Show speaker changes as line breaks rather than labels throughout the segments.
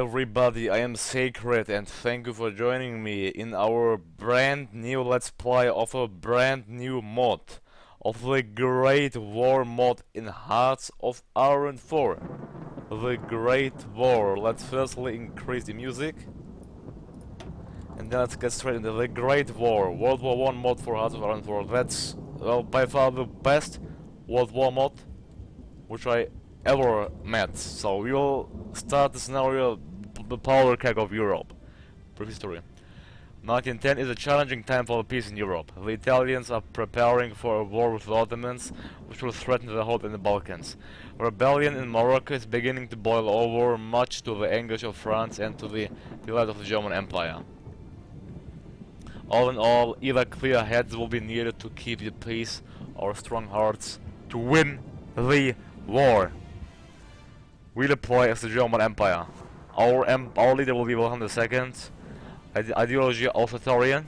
everybody, I am Sacred and thank you for joining me in our brand new Let's Play of a brand new mod of the Great War mod in Hearts of Iron 4. The Great War. Let's firstly increase the music and then let's get straight into the Great War. World War 1 mod for Hearts of Iron 4. That's, well, by far the best World War mod which I ever met. So we will start the scenario, the power keg of Europe. Brief history. 1910 is a challenging time for peace in Europe. The Italians are preparing for a war with the Ottomans, which will threaten their hold in the Balkans. Rebellion in Morocco is beginning to boil over, much to the anguish of France and to the delight of the German Empire. All in all, either clear heads will be needed to keep the peace, or strong hearts to win the war. We deploy as the German Empire. Our leader will be Wilhelm II. Ideology authoritarian.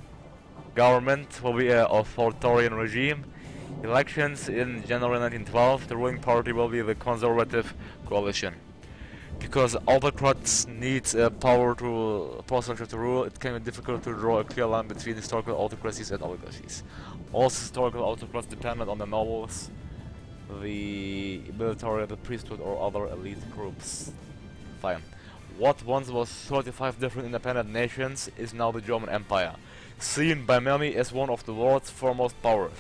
Government will be an authoritarian regime. Elections in January 1912. The ruling party will be the Conservative Coalition. Because autocrats need power structure to rule, it can be difficult to draw a clear line between historical autocracies and oligarchies. All historical autocrats depended on the nobles, the military, the priesthood, or other elite groups. Fine. What once was 35 different independent nations is now the German Empire, seen by many as one of the world's foremost powers,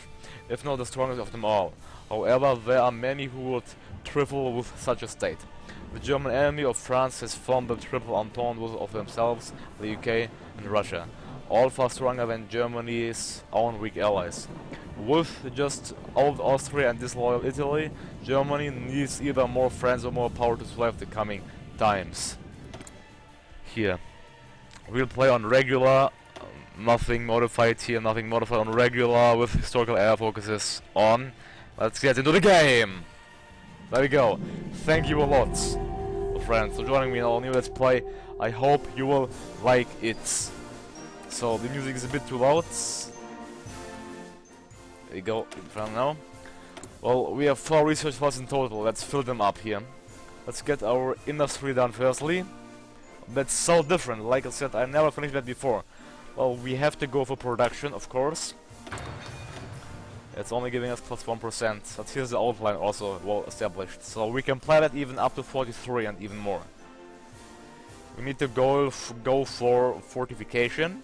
if not the strongest of them all. However, there are many who would trifle with such a state. The German army of France has formed the triple entente of themselves, the UK and Russia, all far stronger than Germany's own weak allies. With just old Austria and disloyal Italy, Germany needs either more friends or more power to survive the coming times. Here, we'll play on regular, nothing modified here, nothing modified on regular with historical air focuses on. Let's get into the game! There we go. Thank you a lot, friends, for joining me in our new Let's Play. I hope you will like it. So, the music is a bit too loud. There we go, in front now. Well, we have 4 research slots in total. Let's fill them up here. Let's get our industry done firstly. That's so different. Like I said, I never finished that before. Well, we have to go for production, of course. It's only giving us plus 1%, but here's the outline also well established. So we can plan it even up to 43 and even more. We need to go for fortification.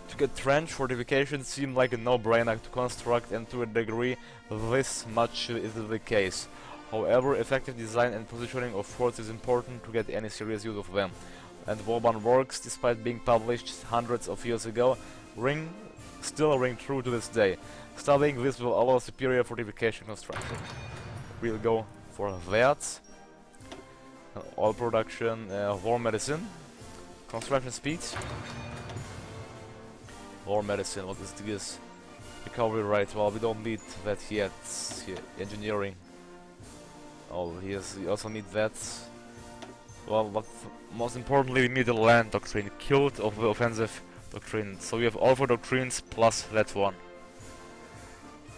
To get trench, fortifications seem like a no-brainer to construct, and to a degree this much is the case. However, effective design and positioning of forts is important to get any serious use of them. And Warband works, despite being published hundreds of years ago, still ring true to this day. Studying this will allow superior fortification construction. We'll go for that. Oil production, war medicine. Construction speed. War medicine, what is this? Recovery rate, well, we don't need that yet. Here, engineering. Oh, we also need that. Well, but most importantly, we need the land doctrine, killed of the offensive doctrine. So we have all 4 doctrines plus that one,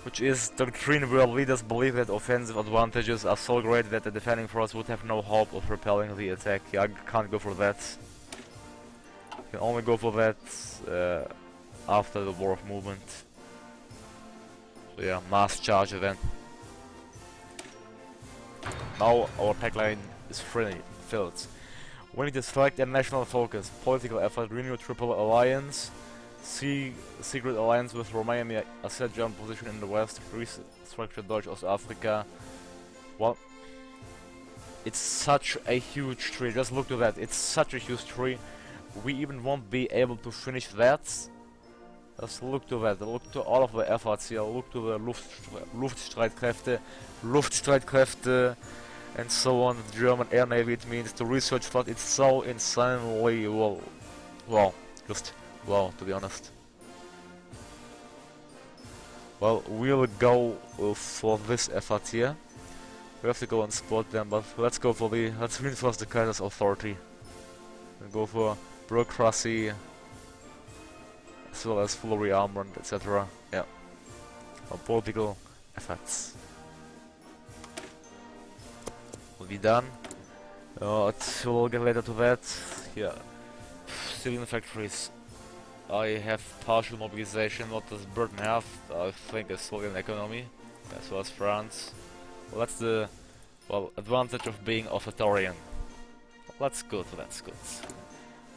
which is doctrine where leaders believe that offensive advantages are so great that the defending force would have no hope of repelling the attack. Yeah, I can't go for that. You can only go for that after the War of Movement. So yeah, mass charge event. Now our tagline is filled. We need to select a national focus, political effort, renew triple alliance, secret alliance with Romania, asset German position in the west, restructure Deutsch Africa. Well, it's such a huge tree, just look to that, it's such a huge tree. We even won't be able to finish that. Just look to that, look to all of the efforts here, look to the Luftstreitkräfte, and so on, the German Air Navy, it means the research fleet, it's so insanely just wow, to be honest. Well, we'll go for this effort here. We have to go and spot them, but let's reinforce the Kaiser's authority. And go for bureaucracy, as well as full rearmament, etc. Yeah. Or political efforts. Will be done. We'll get later to that. Here, civilian factories. I have partial mobilization. What does Britain have? I think a Slovenian economy, as well as France. Well, that's the advantage of being authoritarian. Well, that's good. That's good.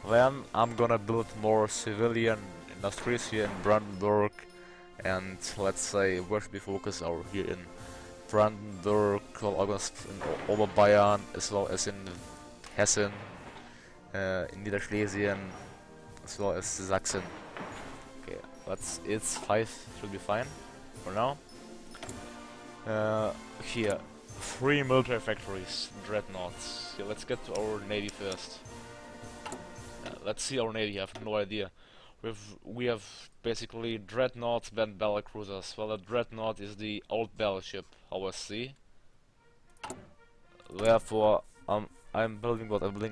Then I'm gonna build more civilian industries here in Brandenburg, and let's say where should we focus? Our here in Brandenburg, August in Oberbayern, as well as in Hessen, in Niederschlesien, as well as Sachsen. Okay, it's 5 should be fine for now. Here, 3 military factories, dreadnoughts. Here, let's get to our navy first. Let's see our navy. I have no idea. We have basically dreadnoughts, then battle cruisers. Well, a dreadnought is the old battleship, OSC. Therefore, I'm building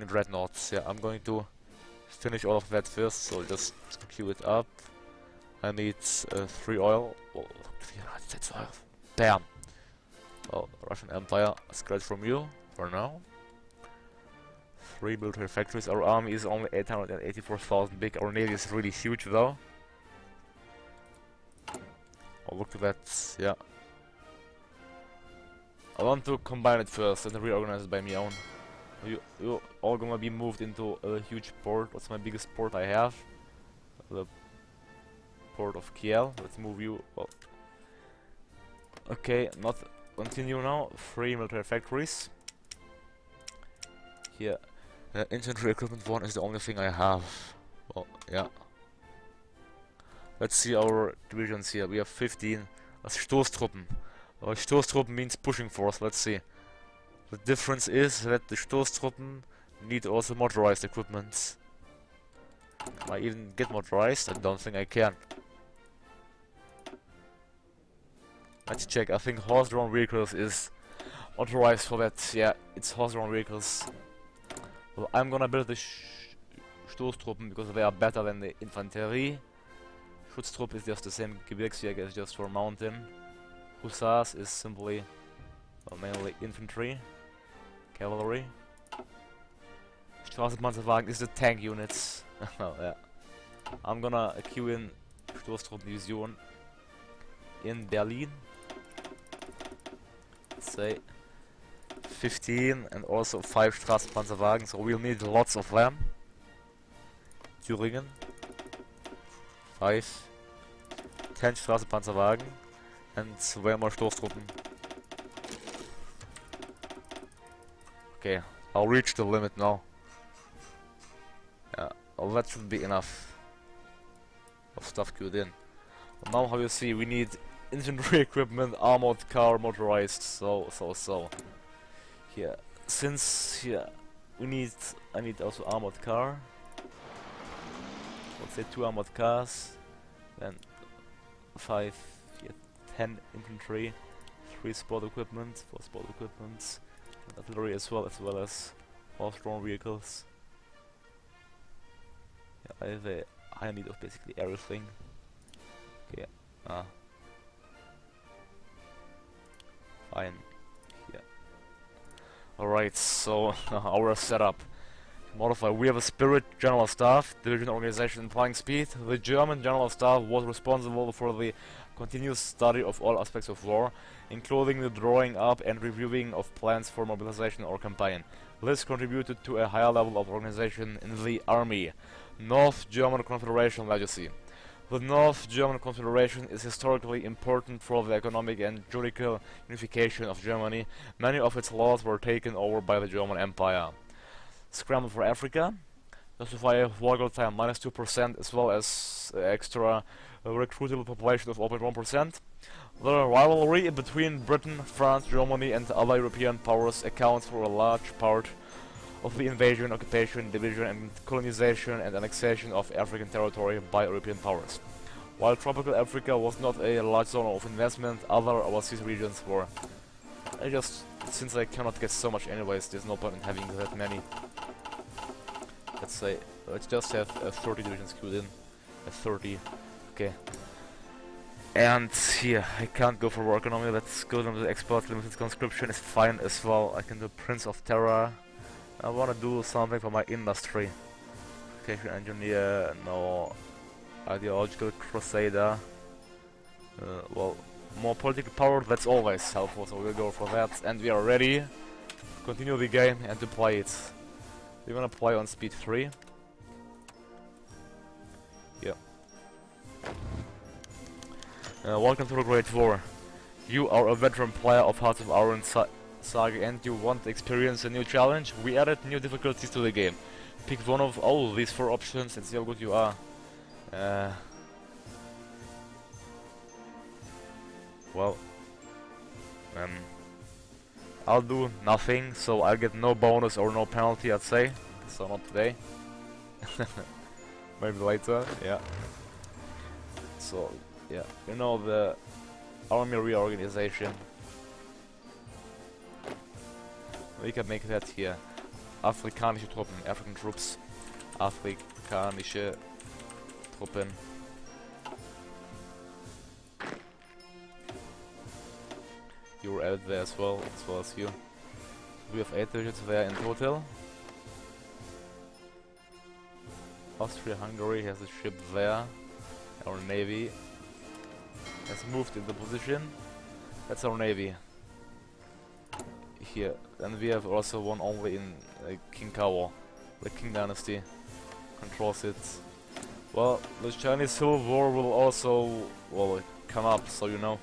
dreadnoughts. Yeah, I'm going to finish all of that first. So just queue it up. I need 3 oil. Oh, 3 United States oil. Damn. Well, Russian Empire, scratch from you for now. 3 military factories. Our army is only 884,000 big. Our navy is really huge though. Oh, look at that. Yeah. I want to combine it first and reorganize it by my own. You all gonna be moved into a huge port. What's my biggest port I have? The port of Kiel. Let's move you. Oh. Okay, not continue now. 3 military factories. Here. Infantry equipment 1 is the only thing I have. Well, yeah. Let's see our divisions here. We have 15 Stoßtruppen. Stoßtruppen means pushing force. Let's see. The difference is that the Stoßtruppen need also motorized equipment. Can I even get motorized? I don't think I can. Let's check. I think horse-drawn vehicles is motorized for that. Yeah, it's horse-drawn vehicles. Well, I'm gonna build the Stoßtruppen because they are better than the Infanterie. Schutztrupp is just the same. Gebirgsjäger is just for mountain. Hussars is simply, well, mainly infantry. Cavalry. Straßenpanzerwagen is the tank units. Oh, yeah. I'm gonna queue in Stoßtruppendivision in Berlin. Let's say 15 and also 5 Straßenpanzerwagen, so we'll need lots of them. Thüringen 5, 10 Straßenpanzerwagen and way more Stoßtruppen. Okay, I'll reach the limit now. Yeah, well, that should be enough of stuff queued in. Well, now how you see, we need infantry equipment, armored car, motorized, so. Here, since here I need also armored car. Let's say 2 armored cars, then 5, here, 10 infantry, 3 sport equipment, 4 sport equipments, and artillery as well as horse-drawn vehicles. Yeah, I have a high need of basically everything. Okay, fine. Yeah. Alright, so our setup. Modify. We have a Spirit General Staff, Division Organization and Flying Speed. The German General Staff was responsible for the continuous study of all aspects of war, including the drawing up and reviewing of plans for mobilization or campaign. This contributed to a higher level of organization in the army. North German Confederation legacy. The North German Confederation is historically important for the economic and judicial unification of Germany. Many of its laws were taken over by the German Empire. Scramble for Africa. Justify a volatile -2% as well as extra recruitable population of 0.1%. The rivalry between Britain, France, Germany and other European powers accounts for a large part of the invasion, occupation, division and colonization and annexation of African territory by European powers. While tropical Africa was not a large zone of investment, other overseas regions were. Since I cannot get so much anyways, there's no point in having that many. Let's just have 30 divisions queued in. 30, okay. And here, I can't go for war economy, let's go to the export, limited conscription is fine as well. I can do Prince of Terror, I wanna do something for my industry. Education engineer, no. Ideological crusader. Well, more political power, that's always helpful, so we'll go for that. And we are ready to continue the game and to play it. We're gonna play on speed 3. Yeah. Welcome to the Great War. You are a veteran player of Hearts of Iron Saga and you want to experience a new challenge? We added new difficulties to the game. Pick one of all these 4 options and see how good you are. Well, I'll do nothing, so I'll get no bonus or no penalty, I'd say. So not today. Maybe later, yeah. So, yeah, you know, the army reorganization. We can make that here. Afrikanische Truppen, African troops. Afrikanische Truppen. You're out there as well as you. We have 8 divisions there in total. Austria-Hungary has a ship there. Our navy has moved into position. That's our navy. Here. And we have also one only in King Kawo. The King Dynasty controls it. Well, the Chinese Civil War will also, well, come up, so you know.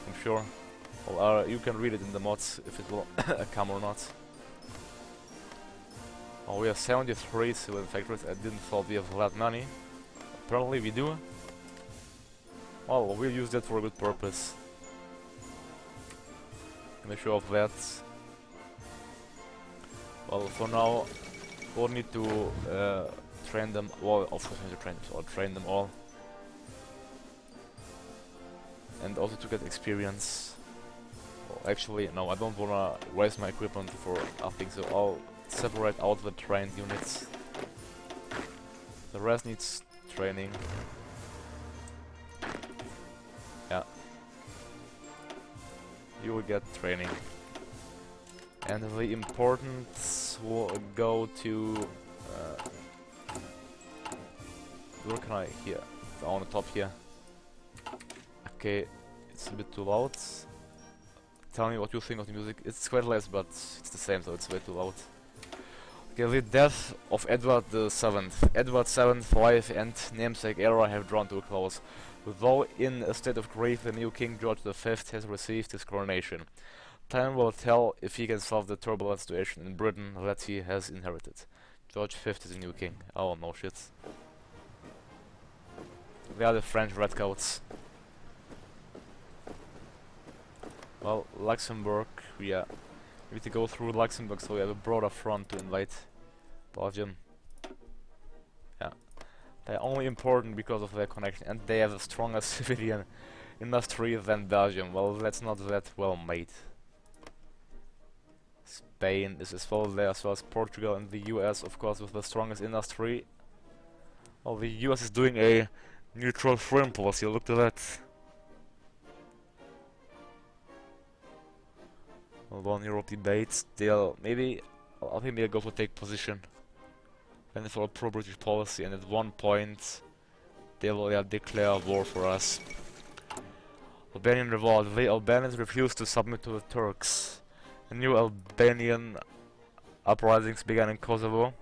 I'm sure. Well, you can read it in the mods if it will come or not. Oh, we have 73 civilian factories. I didn't thought we have that many. Apparently we do. Well, we'll use that for a good purpose. Make sure of that. Well, for now, we'll need to train them. Well, of course, we need to train them, so I'll train them all. And also to get experience. Well, actually, no, I don't wanna waste my equipment for nothing, so I'll separate out the trained units. The rest needs training. Yeah. You will get training. And the importance will go to... where can I... here. On the top here. Okay, it's a bit too loud. Tell me what you think of the music. It's quite less, but it's the same, so it's way too loud. Okay, the death of Edward the Seventh. Edward VII's life and namesake era have drawn to a close. Though in a state of grief, the new King George V has received his coronation. Time will tell if he can solve the turbulent situation in Britain that he has inherited. George V is the new king. Oh no shit. They are the French redcoats. Well, Luxembourg, yeah. We need to go through Luxembourg so we have a broader front to invade Belgium. Yeah. They're only important because of their connection, and they have a stronger civilian industry than Belgium. Well, that's not that well made. Spain is as well there, as well as Portugal and the US, of course, with the strongest industry. Well, the US is doing a neutral foreign policy, look at that. One Europe debates, they'll maybe, I think they'll go for take position. And for a pro-British policy, and at one point they will declare war for us. Albanian revolt. The Albanians refused to submit to the Turks. A new Albanian uprisings began in Kosovo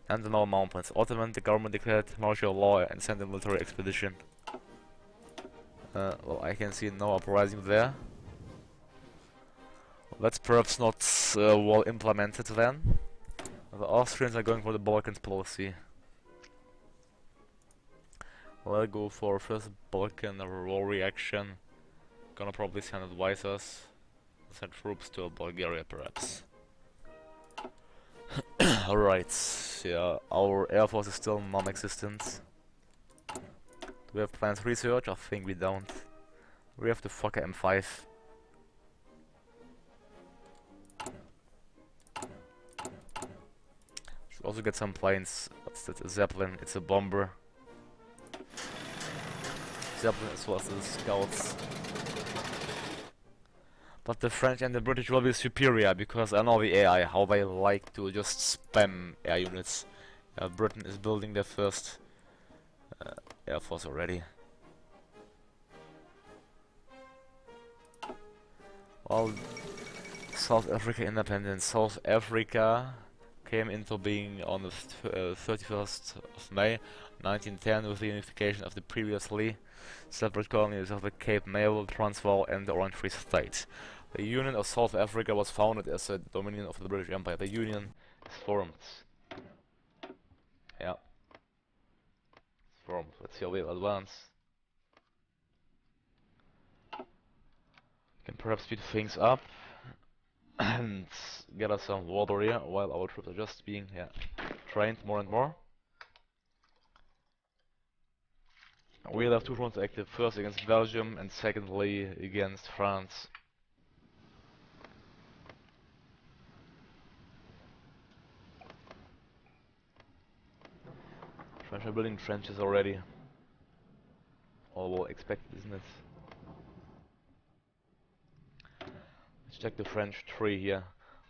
and the North Mountains. Ottoman, the government declared martial law and sent a military expedition. Well, I can see no uprising there. That's perhaps not well implemented then. The Austrians are going for the Balkans policy. Well, I'll go for first Balkan war reaction. Gonna probably send advisors. Send troops to Bulgaria perhaps. Alright, yeah, our air force is still non-existent. Do we have planned research? I think we don't. We have the Fokker M5. Should also get some planes. What's that? A Zeppelin. It's a bomber. Zeppelin as well as the scouts. But the French and the British will be superior because I know the AI, how they like to just spam air units. Britain is building their first air force already. Well, South Africa independence. South Africa came into being on the 31st of May 1910 with the unification of the previously separate colonies of the Cape Naval, Transvaal and the Orange Free State. The Union of South Africa was founded as a dominion of the British Empire. The Union is formed. Yeah. It's formed. Let's see how we'll advance. Can perhaps speed things up and get us some water here while our troops are just being trained more and more. We'll have two fronts active, first against Belgium and secondly against France. French are building trenches already. All well expected, isn't it? Let's check the French tree here.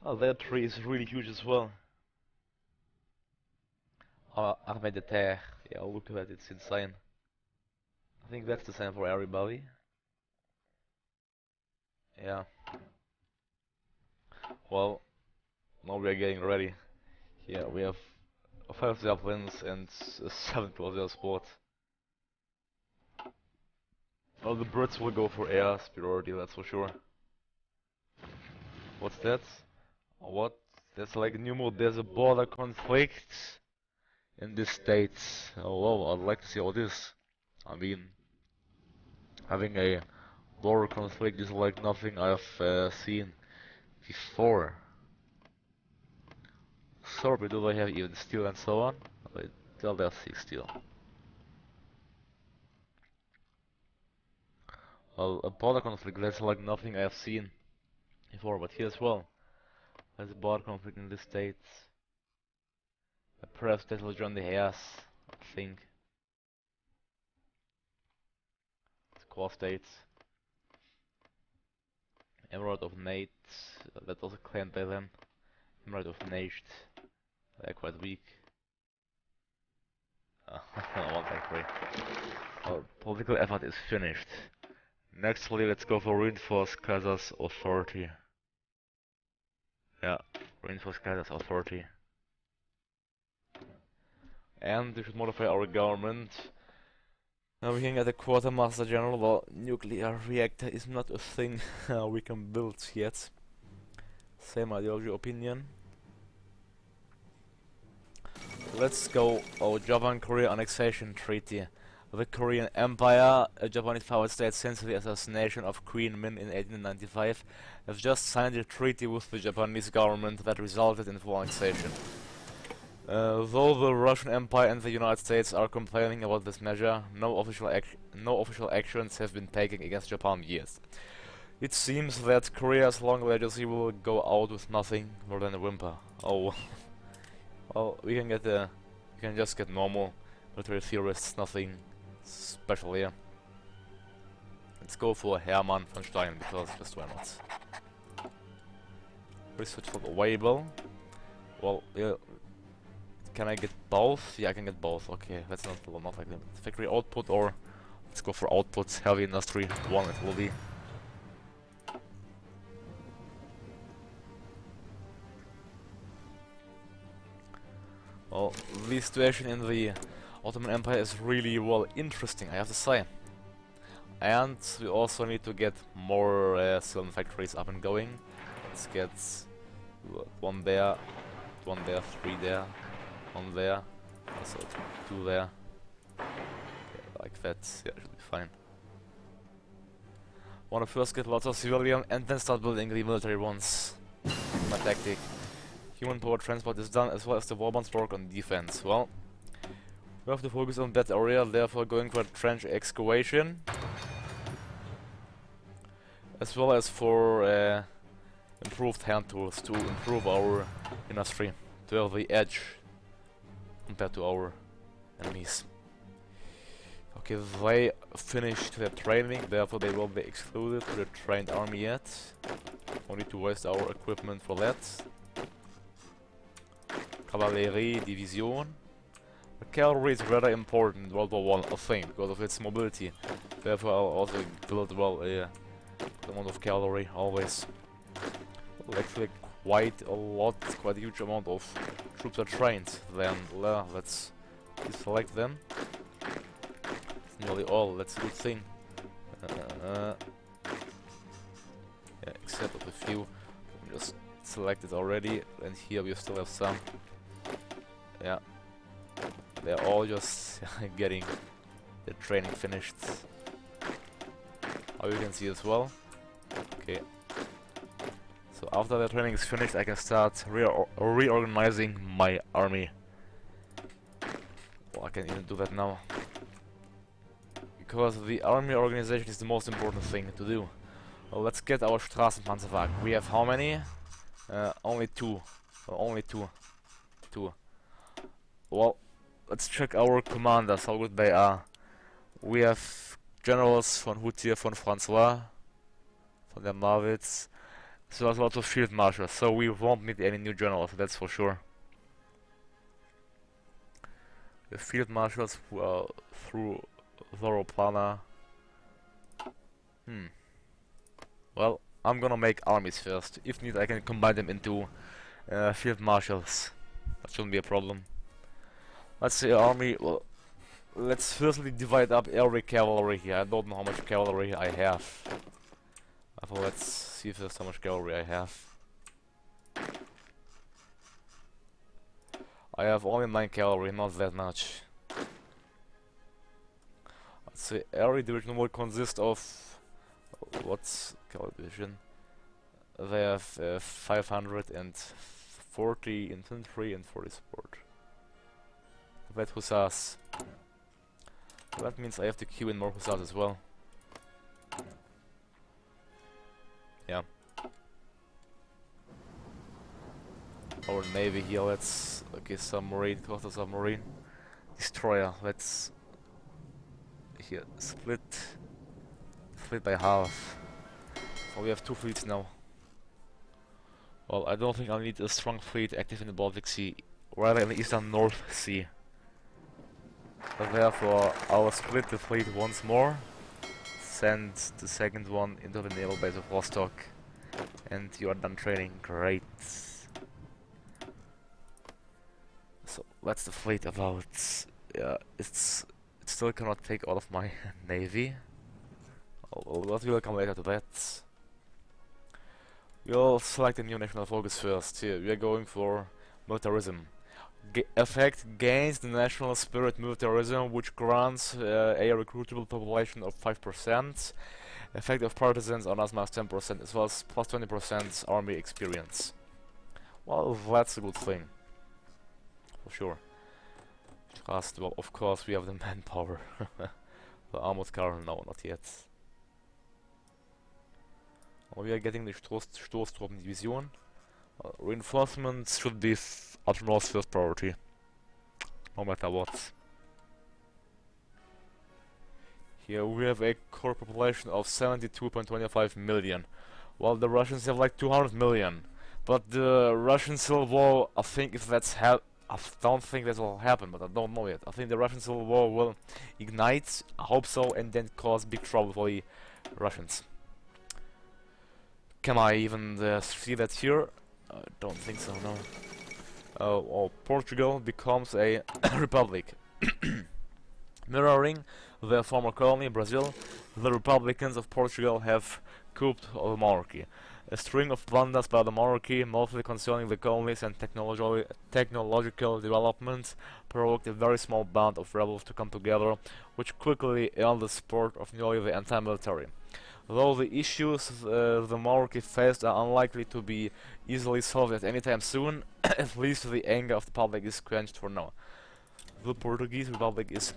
Oh, their tree is really huge as well. Armée de terre. Yeah, look at that, it's insane. I think that's the same for everybody. Yeah. Well, now we are getting ready. Here we have 5 Zeppelins and 7 Crozier Sport. Well, the Brits will go for air superiority, that's for sure. What's that? What? That's like a new mode. There's a border conflict in the States. Oh wow, I'd like to see all this. I mean, having a border conflict is like nothing I've seen before. Sorry, do they have even steel and so on? Wait, till they see steel. Well, a border conflict, that's like nothing I have seen before, but here as well. There's a border conflict in the States. Perhaps that will join the hairs, I think. It's core states. Emerald of Nate, that was claimed by them. Emerald of Nate, they're quite weak. 1.3. Well, political effort is finished. Nextly, let's go for reinforced Kaiser's authority. Yeah, reinforced Kaiser's authority. And we should modify our government. Now we can get a quartermaster general. Well, nuclear reactor is not a thing we can build yet. Same ideology opinion. Let's go. Oh, Japan-Korea annexation treaty. The Korean Empire, a Japanese power state since the assassination of Queen Min in 1895, has just signed a treaty with the Japanese government that resulted in full annexation. Though the Russian Empire and the United States are complaining about this measure, no official actions have been taken against Japan yet. It seems that Korea's long legacy will go out with nothing more than a whimper. Oh, well, we can just get normal military theorists, nothing special here. Let's go for Hermann von Stein because just why not? Research for the Weibull. Well, yeah. Can I get both? Yeah, I can get both. Okay, that's not like the factory output, or let's go for output. Heavy industry 1 it will be. Well, the situation in the Ottoman Empire is really, well, interesting, I have to say. And we also need to get more cylinder factories up and going. Let's get 1 there, 3 there, 1 there, also 2 there. Yeah, like that, yeah, should be fine. Wanna first get lots of civilian and then start building the military ones. My tactic. Human power transport is done, as well as the warbonds work on defense. Well, we have to focus on that area, therefore going for trench excavation. As well as for improved hand tools to improve our industry, to have the edge compared to our enemies. Okay, they finished their training, therefore they will be excluded to the trained army yet. We need to waste our equipment for that. Cavalry Division. The cavalry is rather important in World War 1, I think, because of its mobility. Therefore I'll also build, well, a amount of cavalry, always. Well, actually quite a lot, quite a huge amount of troops are trained. Then, let's deselect them. Nearly all, that's a good thing. Yeah, except of a few. We just selected already, and here we still have some. Yeah. They're all just getting their training finished. How you can see as well. Okay. So after their training is finished, I can start reorganizing my army. Well, I can even do that now. Because the army organization is the most important thing to do. Well, let's get our Straßenpanzerwagen. We have how many? Only two. Only two. Well, let's check our commanders, how good they are. We have generals von Hutier, von François, von der Marwitz, as well as lots of field marshals, so we won't need any new generals, that's for sure. The field marshals who are through Plana. Well, I'm gonna make armies first. If needed, I can combine them into field marshals. That shouldn't be a problem. Let's say army. Well, let's firstly divide up every cavalry here. I don't know how much cavalry I have. Therefore, let's see first how much cavalry I have. I have only 9 cavalry, not that much. Let's say every division will consist of what's cavalry division? They have 540 infantry and 40 support. That hussars. That means I have to queue in more hussars as well. Yeah. Our navy here, let's... Okay, submarine, coastal submarine. Destroyer, let's... Here, split by half. So we have 2 fleets now. Well, I don't think I'll need a strong fleet active in the Baltic Sea, rather in the Eastern North Sea. But therefore, I'll split the fleet once more, send the second one into the naval base of Rostock, and you are done training. Great. So that's the fleet about. Yeah, it still cannot take all of my navy. But we'll come later to that. We'll select a new national focus first. Here, we are going for militarism. Effect gains the national spirit militarism, which grants a recruitable population of 5%. Effect of partisans on us minus 10%, as well as plus 20% army experience. Well, that's a good thing. For sure. Trust, well, of course, we have the manpower. The armored car, no, not yet. Well, we are getting the Stoßtruppendivision. Reinforcements should be Admiral's first priority, no matter what. Here we have a core population of 72.25 million, while the Russians have like 200 million. But the Russian Civil War, I think if that's I don't think that will happen, but I don't know yet. I think the Russian Civil War will ignite, I hope so, and then cause big trouble for the Russians. Can I even see that here? I don't think so, no. Portugal becomes a republic. Mirroring their former colony, Brazil, the Republicans of Portugal have couped the monarchy. A string of blunders by the monarchy, mostly concerning the colonies and technological developments, provoked a very small band of rebels to come together, which quickly earned the support of nearly the entire military. Though the issues the monarchy faced are unlikely to be easily solved at any time soon, at least the anger of the public is quenched for now. The Portuguese Republic is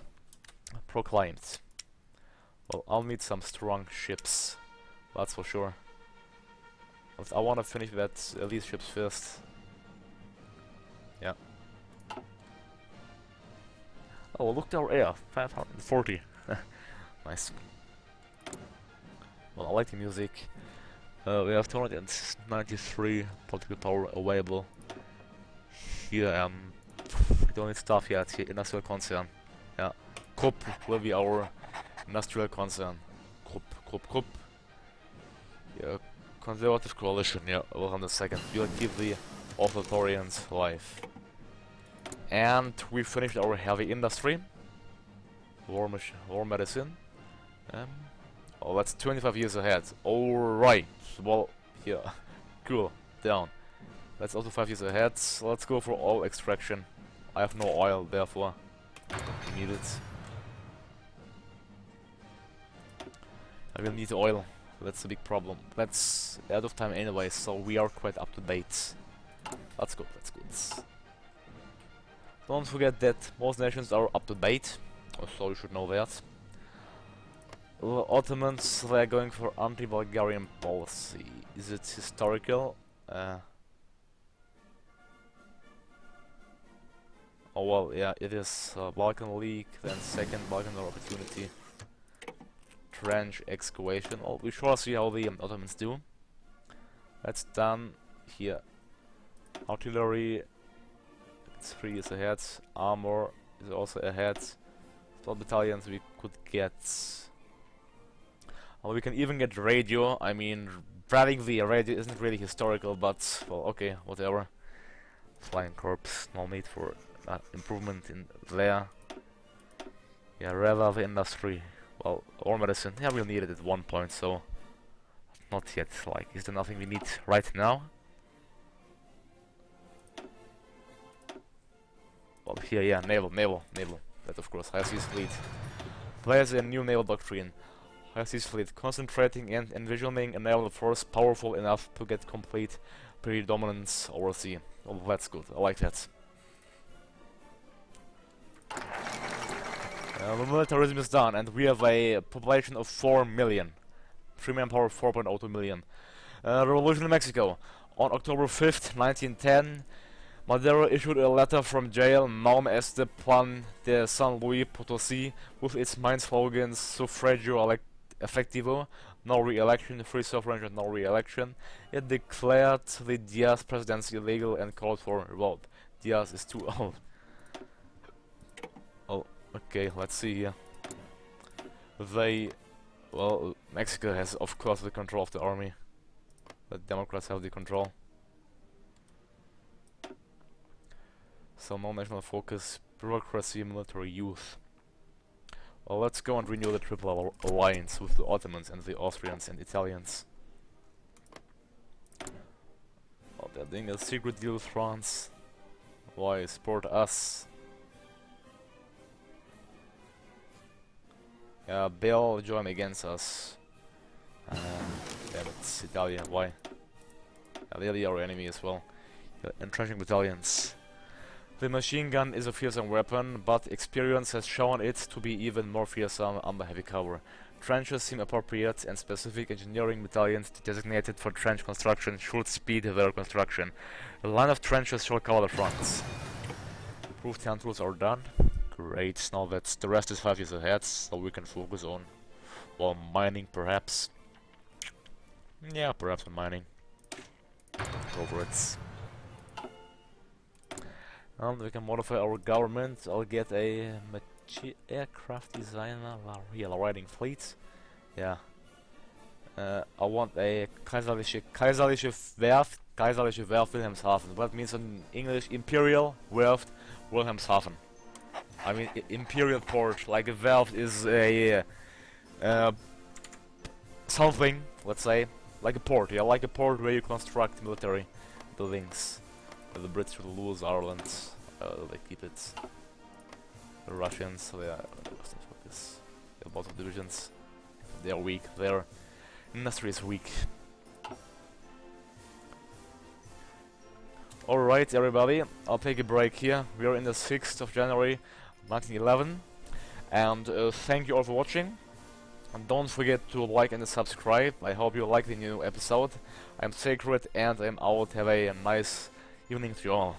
proclaimed. Well, I'll need some strong ships, that's for sure. But I want to finish these ships first. Yeah. Oh, look at our air, 540. Nice. Well, I like the music. We have 293 political power available. Here, we don't need stuff yet. Here, industrial concern. Yeah. Krupp will be our industrial concern. Krupp. Yeah, conservative coalition. Yeah, we'll run the second. We'll keep the authoritarians alive. And we finished our heavy industry. War medicine. Oh, that's 25 years ahead. Alright. Well, yeah. Cool. Down. That's also 5 years ahead. So let's go for oil extraction. I have no oil, therefore need it. I will need oil. That's a big problem. That's out of time anyway, so we are quite up to date. That's good, that's good. Don't forget that most nations are up to date, so you should know that. The Ottomans, they are going for anti-Bulgarian policy. Is it historical? Oh well, yeah, it is Balkan League, then second Balkan opportunity. Trench excavation. Oh, we shall see how the Ottomans do. That's done. Here. Artillery, it's 3 years ahead. Armor is also ahead. What battalions we could get? Well, we can even get radio. I mean, having the radio isn't really historical, but well, okay, whatever. Flying corps, no need for improvement in there. Yeah, rather the industry. Well, war medicine, yeah, we'll need it at one point, so not yet. Like, is there nothing we need right now? Well, here, yeah, naval. That, of course, high seas fleet. There's a new naval doctrine. High seas fleet, concentrating and envisioning a naval force powerful enough to get complete predominance over sea. Well, that's good. I like that. The militarism is done, and we have a population of 4 million. Free manpower 4.02 million. Revolution in Mexico. On October 5th, 1910, Madero issued a letter from jail known as the Plan de San Luis Potosí, with its main slogans Suffragio Efectivo, no re-election, free suffrage and no re-election. It declared the Diaz presidency illegal and called for revolt. Diaz is too old. Oh, okay, let's see here. Well, Mexico has of course the control of the army. The Democrats have the control. So no national focus, bureaucracy, military youth. Well, let's go and renew the Triple Alliance with the Ottomans and the Austrians and Italians. Oh, they're doing a secret deal with France. Why support us? Yeah, they all join against us. Damn it, Italia, why? Yeah, they're our enemy as well. Entrenching battalions. The machine gun is a fearsome weapon, but experience has shown it to be even more fearsome under heavy cover. Trenches seem appropriate, and specific engineering battalions designated for trench construction should speed their construction. A line of trenches shall cover the fronts. Proof 10 tools are done. Great, now that the rest is 5 years ahead, so we can focus on, well, mining perhaps. Yeah, perhaps on mining. Go for it. And we can modify our government. I'll get a aircraft designer, real riding fleet. Yeah. I want a kaiserliche Werft Wilhelmshaven. What means in English? Imperial Werft Wilhelmshaven. I mean, imperial port. Like a Werft is a something. Let's say like a port. Yeah, like a port where you construct military buildings. The Brits will lose Ireland, they keep it. The Russians, they are focus. They have lots of divisions. They are weak. Their industry is weak. Alright, everybody, I'll take a break here. We are in the 6th of January 1911. And thank you all for watching. And don't forget to like and subscribe. I hope you like the new episode. I'm Sacred and I'm out. Have a nice evening to you all.